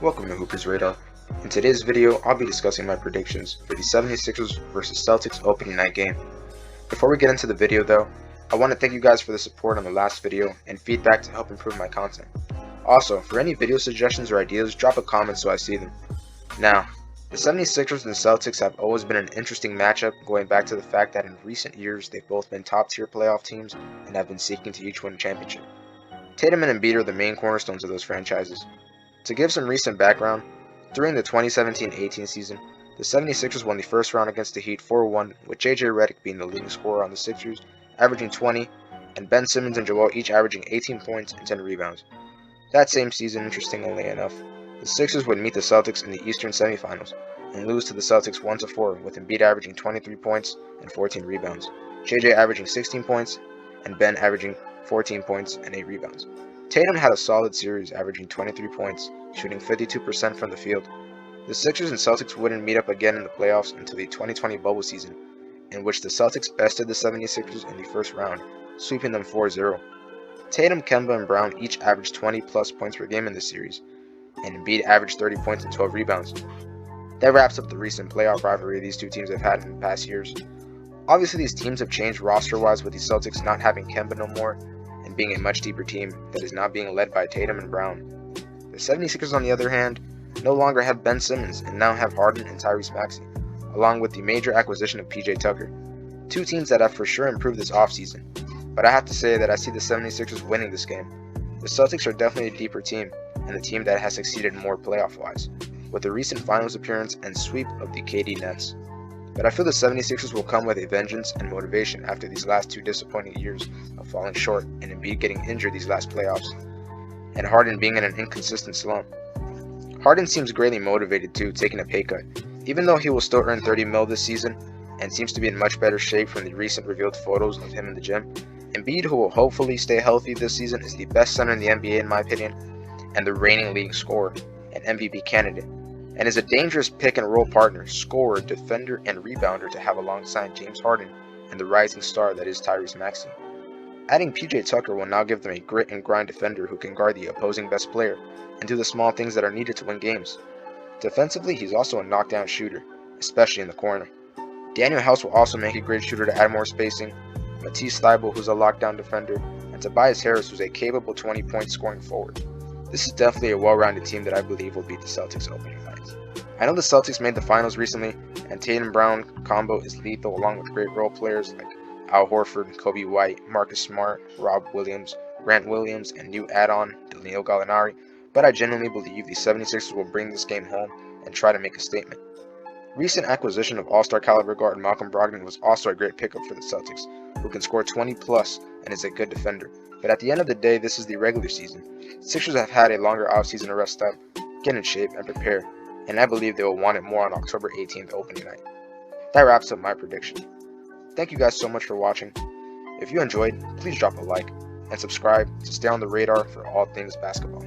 Welcome to Hooper's Radar. In today's video, I'll be discussing my predictions for the 76ers vs Celtics opening night game. Before we get into the video though, I want to thank you guys for the support on the last video and feedback to help improve my content. Also, for any video suggestions or ideas, drop a comment so I see them. Now, the 76ers and Celtics have always been an interesting matchup, going back to the fact that in recent years they've both been top tier playoff teams and have been seeking to each win a championship. Tatum and Embiid are the main cornerstones of those franchises. To give some recent background, during the 2017-18 season, the 76ers won the first round against the Heat 4-1, with JJ Redick being the leading scorer on the Sixers, averaging 20, and Ben Simmons and Joel each averaging 18 points and 10 rebounds. That same season, interestingly enough, the Sixers would meet the Celtics in the Eastern semifinals and lose to the Celtics 1-4, with Embiid averaging 23 points and 14 rebounds, JJ averaging 16 points, and Ben averaging 14 points and 8 rebounds. Tatum had a solid series, averaging 23 points, shooting 52% from the field. The Sixers and Celtics wouldn't meet up again in the playoffs until the 2020 bubble season, in which the Celtics bested the 76ers in the first round, sweeping them 4-0. Tatum, Kemba, and Brown each averaged 20-plus points per game in this series, and Embiid averaged 30 points and 12 rebounds. That wraps up the recent playoff rivalry these two teams have had in the past years. Obviously, these teams have changed roster-wise, with the Celtics not having Kemba no more, and being a much deeper team that is now being led by Tatum and Brown. The 76ers, on the other hand, no longer have Ben Simmons and now have Harden and Tyrese Maxey, along with the major acquisition of PJ Tucker. Two teams that have for sure improved this offseason, but I have to say that I see the 76ers winning this game. The Celtics are definitely a deeper team, and the team that has succeeded more playoff-wise, with a recent finals appearance and sweep of the KD Nets. But I feel the 76ers will come with a vengeance and motivation after these last two disappointing years of falling short and Embiid getting injured these last playoffs, and Harden being in an inconsistent slump. Harden seems greatly motivated too, taking a pay cut, even though he will still earn $30 million this season and seems to be in much better shape from the recent revealed photos of him in the gym. Embiid, who will hopefully stay healthy this season, is the best center in the NBA in my opinion, and the reigning league scorer and MVP candidate, and is a dangerous pick-and-roll partner, scorer, defender, and rebounder to have alongside James Harden and the rising star that is Tyrese Maxey. Adding PJ Tucker will now give them a grit-and-grind defender who can guard the opposing best player and do the small things that are needed to win games. Defensively, he's also a knockdown shooter, especially in the corner. Daniel House will also make a great shooter to add more spacing, Matisse Thybulle, who's a lockdown defender, and Tobias Harris, who's a capable 20-point scoring forward. This is definitely a well-rounded team that I believe will beat the Celtics opening night. I know the Celtics made the finals recently, and Tatum-Brown combo is lethal along with great role players like Al Horford, Kobe White, Marcus Smart, Rob Williams, Grant Williams, and new add-on Danilo Gallinari, but I genuinely believe the 76ers will bring this game home and try to make a statement. Recent acquisition of all-star caliber guard Malcolm Brogdon was also a great pickup for the Celtics, who can score 20-plus and is a good defender. But at the end of the day, this is the regular season. Sixers have had a longer offseason to rest up, get in shape, and prepare, and I believe they will want it more on October 18th opening night. That wraps up my prediction. Thank you guys so much for watching. If you enjoyed, please drop a like and subscribe to stay on the radar for all things basketball.